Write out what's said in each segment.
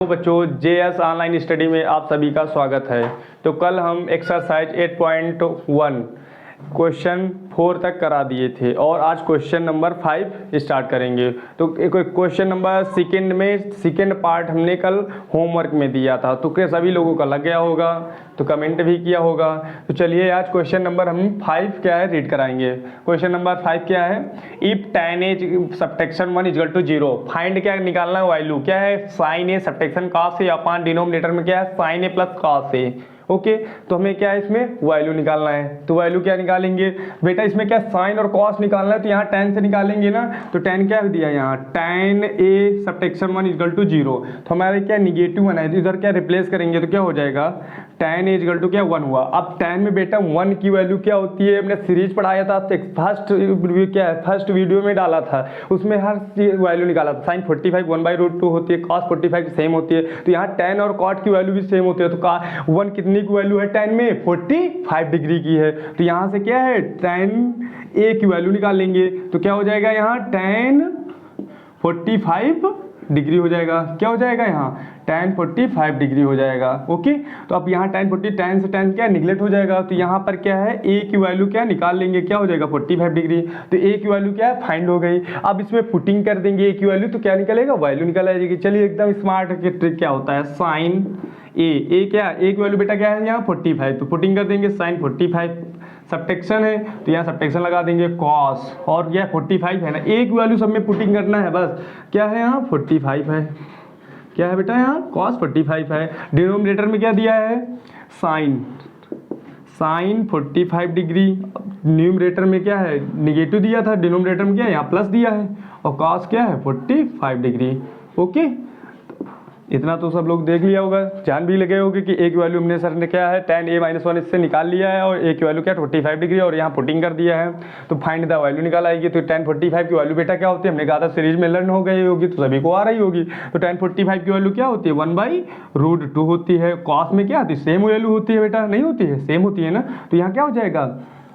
तो बच्चों JS online study में आप सभी का स्वागत है। तो कल हम एक्सरसाइज 8.1 क्वेश्चन 4 तक करा दिए थे और आज क्वेश्चन नंबर 5 स्टार्ट करेंगे। तो क्वेश्चन नंबर सेकेंड पार्ट हमने कल होमवर्क में दिया था, तो क्या सभी लोगों का लग गया होगा, तो कमेंट भी किया होगा। तो चलिए आज क्वेश्चन नंबर हम 5 क्या है रीड कराएंगे। क्वेश्चन नंबर 5 क्या है, if tan A subtraction 1 equal to 0, find क्या निकालना है, वैल्यू क्या है, sine A subtraction cos A upon denominator में क्या है sine A plus cos A. Okay तो हमें क्या है इसमें वैल्यू निकालना है। तो वैल्यू क्या निकालेंगे बेटा, इसमें क्या साइन और कॉस निकालना है, तो यहाँ tan से निकालेंगे ना। तो tan क्या दिया यहाँ, tan A subtraction 1 equal to 0, तो हमारे क्या निगेटिव 1 है, तो इधर क्या रिप्लेस करेंगे तो क्या हो जाएगा tan ए इक्वल टू क्या 1 हुआ। अब tan में बेटा 1 की वैल्यू क्या होती है, हमने सीरीज पढ़ाया था, फर्स्ट वीडियो में डाला था, उसमें हर वैल्यू निकाला था। साइन 45 1/√2 होती है, कॉस 45 सेम होती है, तो यहाँ tan और कॉट की वैल्यू भी सेम होती है। तो 1 कितनी की वैल्यू है tan में 45 डिग्री की है, तो यहाँ से क्या है tan ए की वैल्यू निकालेंगे, तो क्या हो जाएगा यहाँ tan 45 डिग्री हो जाएगा। क्या हो जाएगा यहाँ tan 45 डिग्री हो जाएगा। ओके तो अब यहाँ tan से tan क्या निगलेक्ट हो जाएगा, तो यहाँ पर क्या है a की वैल्यू क्या निकाल लेंगे, क्या हो जाएगा 45 डिग्री, तो a की वैल्यू क्या है फाइंड हो गई। अब इसमें पुटिंग कर देंगे a की वैल्यू, तो क्या निकलेगा वैल्यू निकल आएगी। चलिए एकदम स्मार्ट ट्रिक क्या होता है, साइन ए क्या a की वैल्यू बेटा क्या है यहाँ 45, तो पुटिंग कर देंगे साइन 45 सबटेक्शन है, तो यहाँ सबटेक्शन लगा देंगे कॉस, और यह 45 है ना, a की वैल्यू सब में पुटिंग करना है बस। क्या है यहाँ 45 है, क्या है बेटा यहाँ cos 45 है। डिनोमिनेटर में क्या दिया है साइन 45 डिग्री, न्यूमरेटर में क्या है निगेटिव दिया था, डिनोमिनेटर में क्या है यहाँ प्लस दिया है, और cos क्या है 45 डिग्री। ओके इतना तो सब लोग देख लिया होगा, जान भी लगे होगे कि a की वैल्यू हमने सर ने क्या है tan a - 1 इससे निकाल लिया है, और a की वैल्यू क्या 45 डिग्री और यहाँ पुटिंग कर दिया है, तो फाइंड द वैल्यू निकाल आएगी। तो tan 45 की वैल्यू बेटा क्या होती है, हमने कहा था सीरीज में लर्न हो गई होगी, तो सभी को आ रही होगी। तो tan 45 की वैल्यू क्या होती है 1/√2 होती है। कॉस में क्या होती है सेम वैल्यू होती है बेटा, नहीं होती है सेम होती है ना, तो यहाँ क्या हो जाएगा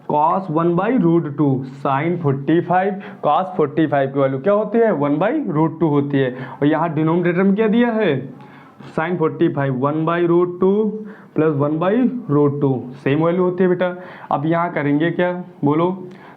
cos 1/√2 साइन 45 cos 45 की वैल्यू क्या होती है 1/√2 होती है, और यहाँ डिनोमिनेटर में क्या दिया है साइन 45 1/√2 प्लस 1/√2 सेम वैल्यू होती है बेटा। अब यहाँ करेंगे क्या बोलो,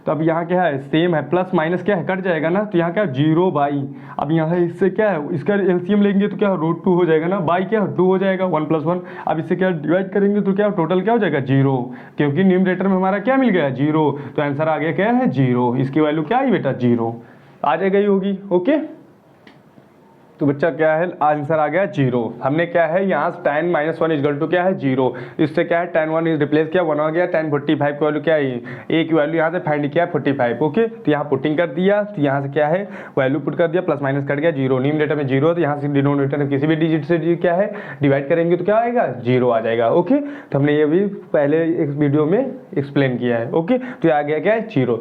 तो अब यहाँ क्या है सेम है, प्लस माइनस क्या है कट जाएगा ना, तो यहाँ क्या 0/, अब यहाँ इससे क्या है इसका एलसीएम लेंगे तो क्या √2 हो जाएगा ना, बाई क्या 2 हो जाएगा 1 + 1। अब इससे क्या डिवाइड करेंगे तो क्या टोटल क्या हो जाएगा 0, क्योंकि न्यूमरेटर में हमारा क्या मिल गया 0, तो आंसर आ गया क्या है 0। इसकी वैल्यू क्या आई बेटा 0 आ जाएगा ही होगी। ओके तो बच्चा क्या है आंसर आ गया 0। हमने क्या है यहाँ tan - 1 इक्वल टू क्या है 0, इससे क्या है tan 1 रिप्लेस किया 1 आ गया, tan 45 की वैल्यू क्या है a की वैल्यू यहाँ से फाइंड किया 45। ओके तो यहाँ पुटिंग कर दिया, तो यहाँ से क्या है वैल्यू पुट कर दिया, प्लस माइनस कट गया 0, न्यूमरेटर में 0, तो यहाँ से डिनोमिनेटर में किसी भी डिजिट से क्या है डिवाइड करेंगे तो क्या आएगा 0 आ जाएगा। ओके तो हमने ये भी पहले एक वीडियो में एक्सप्लेन किया है। ओके तो ये आ गया क्या है 0।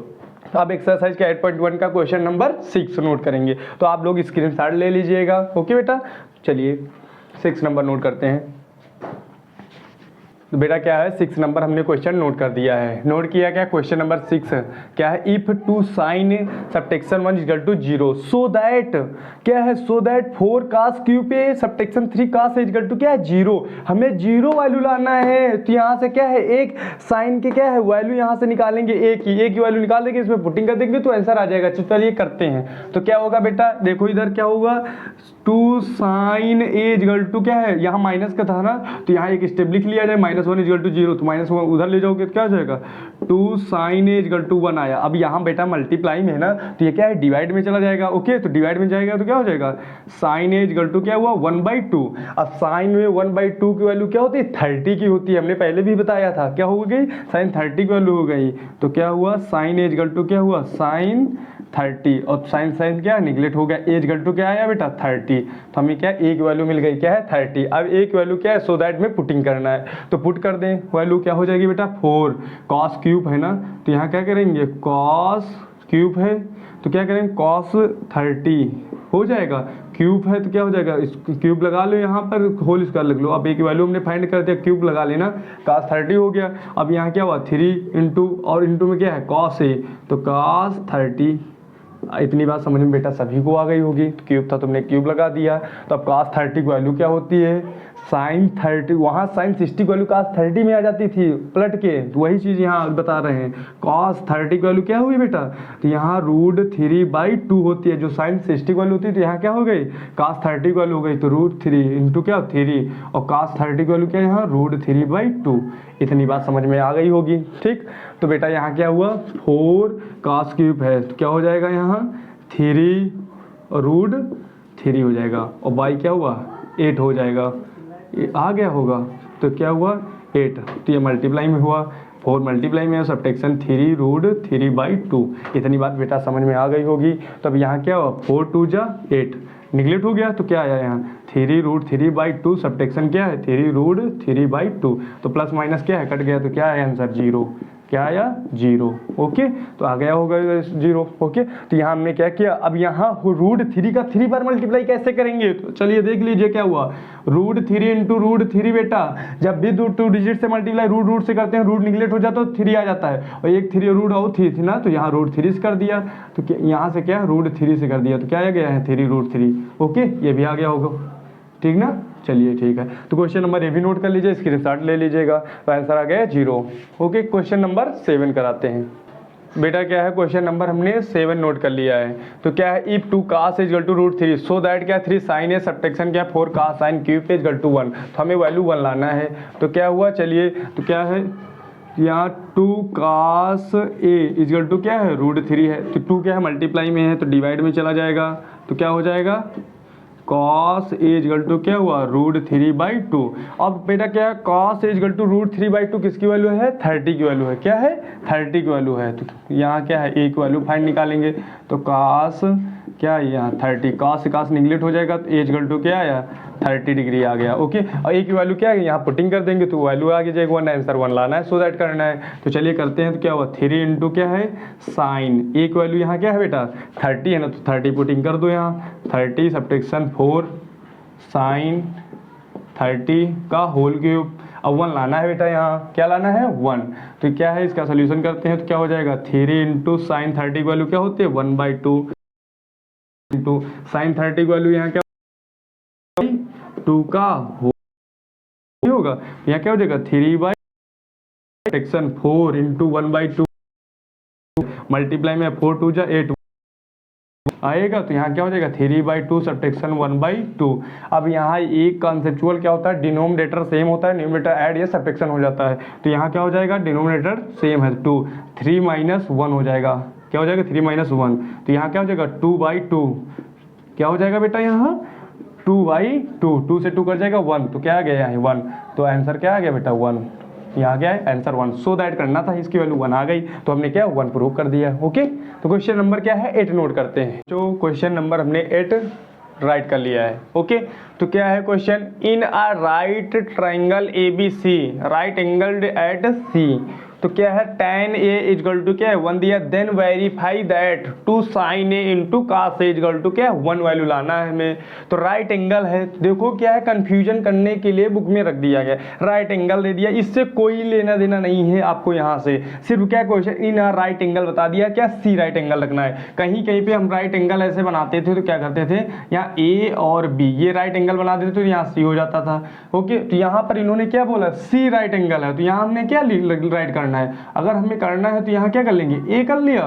अब एक्सरसाइज का 8.1 का क्वेश्चन नंबर 6 नोट करेंगे, तो आप लोग स्क्रीनशॉट ले लीजिएगा। ओके बेटा चलिए 6 नंबर नोट करते हैं। तो बेटा क्या है 6 नंबर हमने क्वेश्चन नोट कर दिया है। नोट किया क्या क्वेश्चन नंबर 6 क्या है, if two sine subtraction 1 equal to 0 so that क्या है, so that 4 cos cube A subtraction 3 cos A equal to क्या है 0, हमें 0 वैल्यू लाना है। तो यहाँ से क्या है एक साइन के क्या है वैल्यू यहाँ से निकालेंगे ए की वैल्यू निकाल देंगे, इसमें पुटिंग कर देंगे तो आंसर आ जाएगा। चलिए करते हैं। तो क्या होगा बेटा देखो इधर क्या होगा 2 sin a इक्वल टू क्या है यहाँ माइनस का था ना, तो यहाँ एक स्टेप लिख लिया जाए -1 इक्वल टू 0, तो -1 उधर ले जाओगे तो क्या हो जाएगा 2 sin a इक्वल टू 1 आया। अब यहाँ बेटा मल्टीप्लाई में है ना, तो ये क्या है डिवाइड में चला जाएगा। ओके तो डिवाइड में जाएगा तो क्या हो जाएगा sin a इक्वल टू क्या हुआ 1/2। अब साइन में 1/2 की वैल्यू क्या होती है 30 की होती है, हमने पहले भी बताया था। क्या हो गई साइन 30 की वैल्यू हो गई, तो क्या हुआ sin a इक्वल टू क्या हुआ साइन 30, और साइन क्या निगलेक्ट हो गया, एज इक्वल टू क्या आया बेटा 30, तो हमें क्या ए की वैल्यू मिल गई क्या है 30। अब ए की वैल्यू क्या है सो दैट में पुटिंग करना है, तो पुट कर दें वैल्यू क्या हो जाएगी बेटा 4 cos क्यूब है ना, तो यहाँ क्या करेंगे cos क्यूब है तो क्या करेंगे cos 30 हो जाएगा, क्यूब है तो क्या हो जाएगा क्यूब लगा लो, यहाँ पर होल स्क्वायर लग लो। अब ए की वैल्यू हमने फाइंड कर दिया, क्यूब लगा लेना, cos 30 हो गया। अब यहाँ क्या हुआ 3 इंटू और इंटू में क्या है cos ए, तो cos 30 इतनी बात समझ में बेटा सभी को आ गई होगी। तो क्यूब था, तुमने क्यूब लगा दिया। तो अब cos 30 की वैल्यू क्या होती है, sin 30, वहाँ sin 60 की वैल्यू cos 30 में आ जाती थी पलट के, तो वही चीज़ यहाँ बता रहे हैं। cos 30 की वैल्यू क्या हुई बेटा, तो यहाँ √3/2 होती है, जो sin 60 की वैल्यू होती है, तो यहाँ क्या हो गई, cos 30 की वैल्यू हो गई, तो √3 इंटू क्या 3, और cos 30 की वैल्यू क्या है यहाँ √3/2। इतनी बात समझ में आ गई होगी। ठीक, तो बेटा यहाँ क्या हुआ, 4 cos क्यूब है, तो क्या हो जाएगा यहाँ 3 √3 हो जाएगा, और बाई क्या हुआ 8 हो जाएगा, ये आ गया होगा। तो क्या हुआ 8, तो ये मल्टीप्लाई में हुआ, 4 मल्टीप्लाई में, सब्ट्रैक्शन 3 √3/2। इतनी बात बेटा समझ में आ गई होगी। तब यहाँ क्या हुआ 4 2 जा 8 निगलेक्ट हो गया, तो क्या आया यहाँ 3 √3/2, सब्ट्रैक्शन क्या है 3 √3/2, तो प्लस माइनस क्या है कट गया, तो क्या है आंसर 0, क्या आया 0। ओके, तो आ गया होगा 0। ओके, तो यहाँ हमने क्या किया, अब यहाँ √3 का 3 बार मल्टीप्लाई कैसे करेंगे, तो चलिए देख लीजिए क्या हुआ, √3 इंटू √3 बेटा, जब भी 2 डिजिट से मल्टीप्लाई रूट से करते हैं, रूट निगलेक्ट हो जाता है तो 3 आ जाता है, और एक 3 रूट और थी ना, तो यहाँ √3 से कर दिया, तो यहाँ से क्या √3 से कर दिया, तो क्या आ गया है 3 √3। ओके, ये भी आ गया होगा, ठीक ना। चलिए ठीक है, तो क्वेश्चन नंबर ये भी नोट कर लीजिए, स्क्रीनशॉट ले लीजिएगा, तो आंसर आ गया 0। ओके, क्वेश्चन नंबर 7 कराते हैं। बेटा क्या है, क्वेश्चन नंबर हमने 7 नोट कर लिया है। तो क्या है, if 2 cos is equal to √3 so that क्या 3 sin है, सब्ट्रैक्शन क्या 4 cos sin cube is equal to 1, तो हमें वैल्यू 1 लाना है। तो क्या हुआ, चलिए, तो क्या है यहाँ 2 cos a is equal to क्या है √3 है, तो 2 क्या है मल्टीप्लाई में है, तो डिवाइड में चला जाएगा, तो क्या हो जाएगा cos a इक्वल टू क्या हुआ √3/2। अब बेटा क्या है, cos a इक्वल टू √3/2 किसकी वैल्यू है 30 की वैल्यू है, क्या है 30 की वैल्यू है, तो यहाँ क्या है a की वैल्यू फाइंड निकालेंगे, तो cos क्या है यहाँ 30, cos से cos निगलेक्ट हो जाएगा, तो a इक्वल टू क्या आया 30 डिग्री आ गया। ओके, और a की वैल्यू क्या है यहाँ पुटिंग कर देंगे, तो वैल्यू आ जाएगा 1, आंसर 1 लाना है, सो दैट करना है। तो चलिए करते हैं, तो क्या हुआ 3 इंटू क्या है साइन, a की वैल्यू यहाँ क्या है बेटा 30 है ना, तो 30 पुटिंग कर दो यहाँ, 30 सब्ट्रैक्शन 4 साइन 30 का होल क्यूब, अब 1 लाना है बेटा, यहाँ क्या लाना है 1, तो क्या है इसका सोल्यूशन करते हैं, तो क्या हो जाएगा 3 इंटू साइन 30 की वैल्यू क्या होती है 1/2 इंटू साइन 30 की वैल्यू यहाँ क्या 2 का होगा, यहाँ क्या हो जाएगा 3/सेक्शन 4 इंटू 1/2 मल्टीप्लाई में 4 2 जा 8 आएगा, तो यहाँ क्या हो जाएगा 3/2 सब्ट्रैक्शन 1/2। अब यहाँ एक कॉन्सेप्चुअल क्या होता है, डिनोमिनेटर सेम होता है, न्यूमरेटर ऐड या सब्ट्रैक्शन हो जाता है, तो यहाँ क्या हो जाएगा डिनोमिनेटर सेम है 2, 3 - 1 हो जाएगा, क्या हो जाएगा 3 - 1, तो यहाँ क्या हो जाएगा 2/2, क्या हो जाएगा बेटा यहाँ 2/2, 2 से 2 कर जाएगा 1, तो क्या आ गया यहाँ 1, तो आंसर क्या आ गया बेटा 1, यहाँ क्या है आंसर 1, सो दैट करना था, इसकी वैल्यू 1 आ गई, तो हमने क्या 1 प्रूव कर दिया। ओके, तो क्वेश्चन नंबर क्या है 8 नोट करते हैं, जो क्वेश्चन नंबर हमने 8 राइट कर लिया है। ओके, तो क्या है question, in a right triangle ABC right angled at C, तो क्या है tan A is equal to क्या है 1 दिया, then verify that 2 sin A into cos A is equal to क्या है 1 वैल्यू लाना है हमें। तो राइट एंगल है, देखो क्या है कंफ्यूजन करने के लिए बुक में रख दिया गया, राइट एंगल दे दिया, इससे कोई लेना देना नहीं है आपको, यहाँ से सिर्फ क्या क्वेश्चन इन राइट एंगल बता दिया, क्या C राइट एंगल रखना है। कहीं कहीं पे हम राइट एंगल ऐसे बनाते थे तो क्या करते थे, यहाँ A और B ये राइट एंगल बना देते तो यहाँ C हो जाता था। ओके, तो यहाँ पर इन्होंने क्या बोला C राइट एंगल है, तो यहाँ हमने क्या राइट करना है, अगर हमें करना है तो यहाँ क्या कर लेंगे A कर लिया,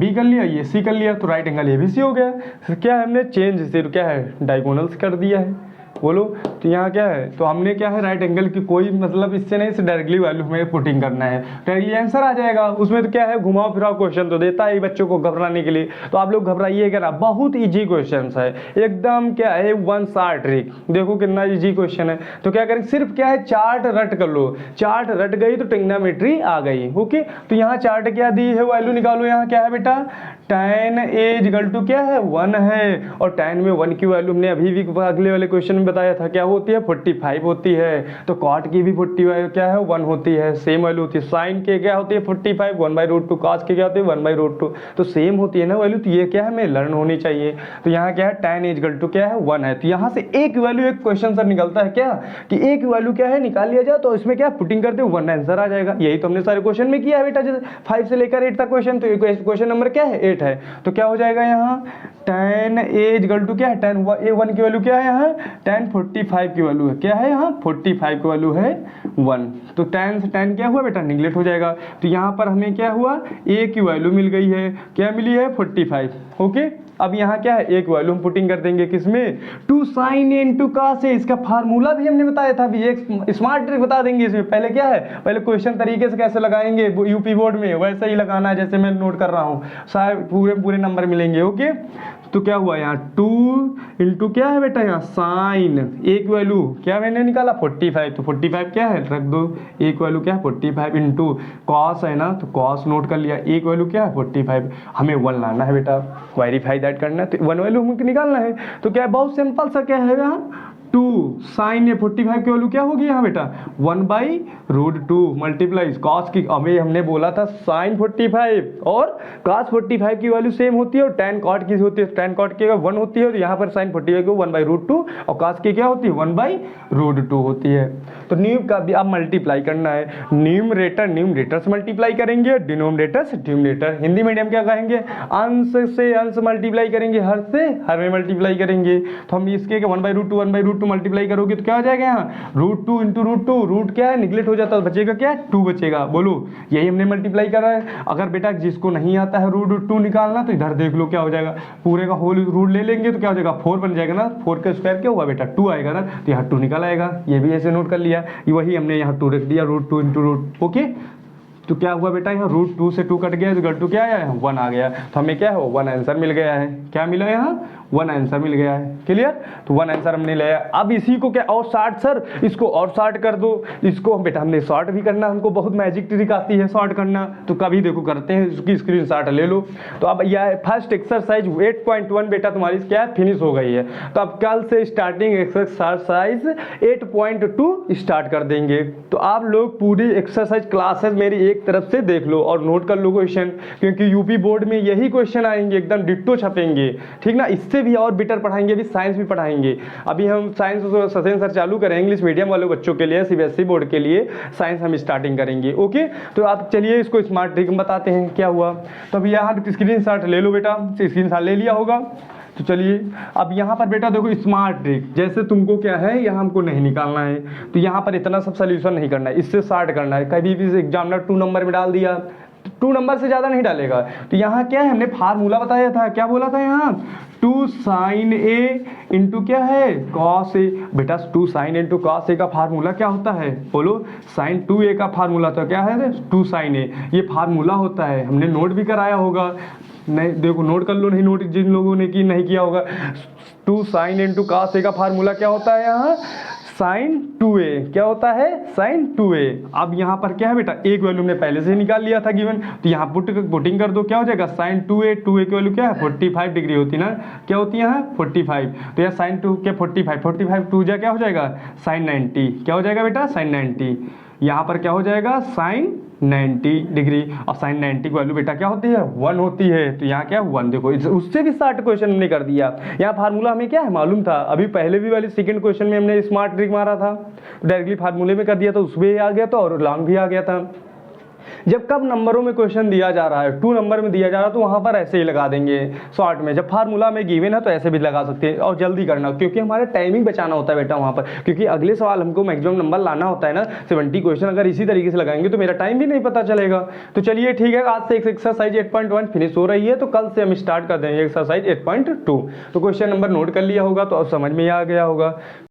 B कर लिया, ये C कर लिया, तो राइट एंगल ABC हो गया। तो क्या है हमने चेंज से क्या है डायगोनल्स कर दिया है, बोलो, तो यहाँ क्या है, तो हमने क्या है राइट एंगल की कोई मतलब इससे नहीं, इससे डायरेक्टली वैल्यू हमें पुटिंग करना है, तो ये आंसर आ जाएगा। उसमें तो क्या है घुमाओ फिराओ क्वेश्चन तो देता है बच्चों को घबराने के लिए, तो आप लोग घबराइएगा ना, बहुत इजी क्वेश्चन है एकदम, क्या है 1 शॉर्ट ट्रिक, देखो कितना इजी क्वेश्चन है। तो क्या करें, सिर्फ क्या है चार्ट रट कर लो, चार्ट रट गई तो ट्रिग्नोमेट्री आ गई। ओके, तो यहाँ चार्ट क्या दी है, वैल्यू निकालो, यहाँ क्या है बेटा tan A इक्वल टू क्या है 1 है, और tan में 1 की वैल्यू हमने अभी भी अगले वाले क्वेश्चन में बताया था क्या होती है 45 होती है, तो कॉट की भी 45 क्या है 1 होती है, सेम वैल्यू होती है। साइन के क्या होती है 45 1/√2, कॉस के क्या होती है 1/√2, तो सेम होती है ना वैल्यू, तो ये क्या है हमें लर्न होनी चाहिए। तो यहाँ क्या है tan = क्या है 1 है, तो यहाँ से एक वैल्यू एक क्वेश्चन सर निकलता है क्या कि एक वैल्यू क्या है निकाल लिया जाए तो इसमें क्या पुटिंग करते हो 1 आंसर आ जाएगा। यही तो हमने सारे क्वेश्चन में किया है बेटा, जैसे 5 से लेकर 8 तक क्वेश्चन, तो क्वेश्चन नंबर क्या है 8 है, तो क्या हो जाएगा यहाँ tan = क्या है tan A1 की वैल्यू क्या है यहाँ tan 45 की वैल्यू है, क्या है यहाँ 45 की वैल्यू है 1, तो tan से tan क्या हुआ बेटा निगलेक्ट हो जाएगा। तो यहाँ पर हमें क्या हुआ A की वैल्यू मिल गई है, क्या मिली है 45। ओके, अब यहाँ क्या है एक वैल्यू हम पुटिंग कर देंगे किसमें 2 sin A × cos A, इसका फार्मूला भी हमने बताया था, अभी एक स्मार्ट ट्रिक बता देंगे इसमें। पहले क्या है पहले क्वेश्चन तरीके से कैसे लगाएंगे यूपी बोर्ड में वैसे ही लगाना है जैसे मैं नोट कर रहा हूँ, सारे पूरे नंबर मिलेंगे। ओके, तो क्या हुआ यहाँ 2 × क्या है बेटा यहाँ साइन एक वैल्यू क्या मैंने निकाला 45, तो 45 क्या है रख दो, एक वैल्यू क्या है 45 × कॉस है ना, तो कॉस नोट कर लिया, एक वैल्यू क्या है 45, हमें 1 लाना है बेटा, वेरीफाई दैट करना है, तो 1 वैल्यू हमको निकालना है। तो क्या है बहुत सिंपल सा क्या है यहाँ 2 sin A 45 की वैल्यू क्या होगी यहाँ बेटा 1/√2 मल्टीप्लाई कॉस की, हमें हमने बोला था sin 45 और cos 45 की वैल्यू सेम होती है और tan cot की होती है, tan cot की 1 होती है, और यहाँ पर sin 45 को 1/√2 और cos की क्या होती है 1/√2 होती है। तो न्यूम का भी अब मल्टीप्लाई करना है, न्यूमरेटर से मल्टीप्लाई करेंगे, डिनोमिनेटर से डिनोमिनेटर, हिंदी मीडियम क्या कहेंगे अंश से अंश मल्टीप्लाई करेंगे, हर से हर में मल्टीप्लाई करेंगे। तो हम इसके 1/√2 मल्टीप्लाई करोगे तो क्या हो जाएगा यहाँ √2 × √2, रूट क्या है निगलेक्ट हो जाता है, बचेगा क्या 2 बचेगा, बोलो यही हमने मल्टीप्लाई करा है। अगर बेटा जिसको नहीं आता है √2 निकालना तो इधर देख लो क्या हो जाएगा, पूरे का होल रूट ले लेंगे तो क्या हो जाएगा 4 बन जाएगा ना, 4 का स्क्वायर क्या हुआ बेटा 2 आएगा ना, तो यहाँ 2 निकल आएगा, ये भी ऐसे नोट कर लिया, वही हमने यहाँ 2 रख दिया √2 × √2। ओके, तो क्या हुआ बेटा यहाँ √2 से 2 कट गया, तो 2 क्या आया है 1 आ गया, तो हमें क्या है 1 आंसर मिल गया है, क्या मिला यहाँ 1 आंसर मिल गया है। क्लियर, तो 1 आंसर हमने लिया। अब इसी को क्या और शॉर्ट सर इसको और शॉर्ट कर दो, इसको बेटा हमने शॉर्ट भी करना, हमको बहुत मैजिक ट्रिक आती है शॉर्ट करना, तो कभी देखो करते हैं, इसकी स्क्रीनशॉट ले लो। तो अब यह फर्स्ट एक्सरसाइज 8.1 बेटा तुम्हारी क्या है फिनिश हो गई है, तो अब कल से स्टार्टिंग एक्सरसाइज 8.2 स्टार्ट कर देंगे। तो आप लोग पूरी एक्सरसाइज क्लासेस मेरी एक तरफ से देख लो और नोट कर लो क्वेश्चन, क्योंकि यूपी बोर्ड में यही क्वेश्चन आएंगे एकदम डिट्टो छपेंगे, ठीक ना। इससे भी और बेटर पढ़ाएंगे, अभी साइंस भी पढ़ाएंगे। अभी हम साइंस सचिन सर चालू करें इंग्लिश मीडियम वाले बच्चों के लिए, सीबीएसई बोर्ड के लिए साइंस हम स्टार्टिंग करेंगे। ओके, तो आप चलिए इसको स्मार्ट ट्रिक बताते हैं क्या हुआ। तो अभी यहाँ स्क्रीनशॉट ले लो बेटा, स्क्रीनशॉट ले लिया होगा। तो चलिए अब यहाँ पर बेटा देखो स्मार्ट ट्रिक, जैसे तुमको क्या है यहाँ हमको नहीं निकालना है, तो यहाँ पर इतना सब सोल्यूशन नहीं करना है, इससे शॉर्ट करना है। कभी भी एग्जामिनर 2 नंबर में डाल दिया, 2 नंबर से ज़्यादा नहीं डालेगा। तो यहाँ क्या है हमने फार्मूला बताया था, क्या बोला था यहाँ 2 sin A × क्या है cos A, बेटा 2 sin A × cos A का फार्मूला क्या होता है बोलो, sin 2A का फार्मूला तो क्या है 2 sin A, ये फार्मूला होता है, हमने नोट भी कराया होगा, नहीं देखो नोट कर लो, नहीं नोट जिन लोगों ने की नहीं किया होगा। 2 sin A × cos A का फार्मूला क्या होता है यहाँ sin 2A, क्या होता है sin 2A। अब यहाँ पर क्या है बेटा एक वैल्यू हमने पहले से ही निकाल लिया था गिवन, तो यहाँ पुटिंग कर दो, क्या हो जाएगा sin 2A की वैल्यू क्या है 45 डिग्री होती ना, क्या होती है यहाँ 45, तो यहाँ sin 2 क्या 45 2 क्या हो जाएगा sin 90, क्या हो जाएगा बेटा sin 90, यहाँ पर क्या हो जाएगा sin 90 डिग्री, और sin 90 की वैल्यू बेटा क्या होती है 1 होती है, तो यहाँ क्या 1 देखो उससे भी शॉर्ट क्वेश्चन हमने कर दिया। यहाँ फार्मूला हमें क्या है मालूम था, अभी पहले भी वाली सेकंड क्वेश्चन में हमने स्मार्ट ट्रिक मारा था, तो डायरेक्टली फार्मूले में कर दिया, तो उसमें आ गया था और लॉन्ग भी आ गया था। जब कब नंबरों में क्वेश्चन दिया जा रहा है 2 नंबर में दिया जा रहा है, तो वहाँ पर ऐसे ही लगा देंगे शॉर्ट में, जब फार्मूला में गिवन है तो ऐसे भी लगा सकते हैं, और जल्दी करना क्योंकि हमारे टाइमिंग बचाना होता है बेटा वहाँ पर, क्योंकि अगले सवाल हमको मैक्सिमम नंबर लाना होता है ना 70 क्वेश्चन, अगर इसी तरीके से लगाएंगे तो मेरा टाइम भी नहीं पता चलेगा। तो चलिए ठीक है, आज से एक्सरसाइज 8.1 फिनिश हो रही है, तो कल से हम स्टार्ट कर देंगे एक्सरसाइज 8.2। तो क्वेश्चन नंबर नोट कर लिया होगा तो अब समझ में आ गया होगा।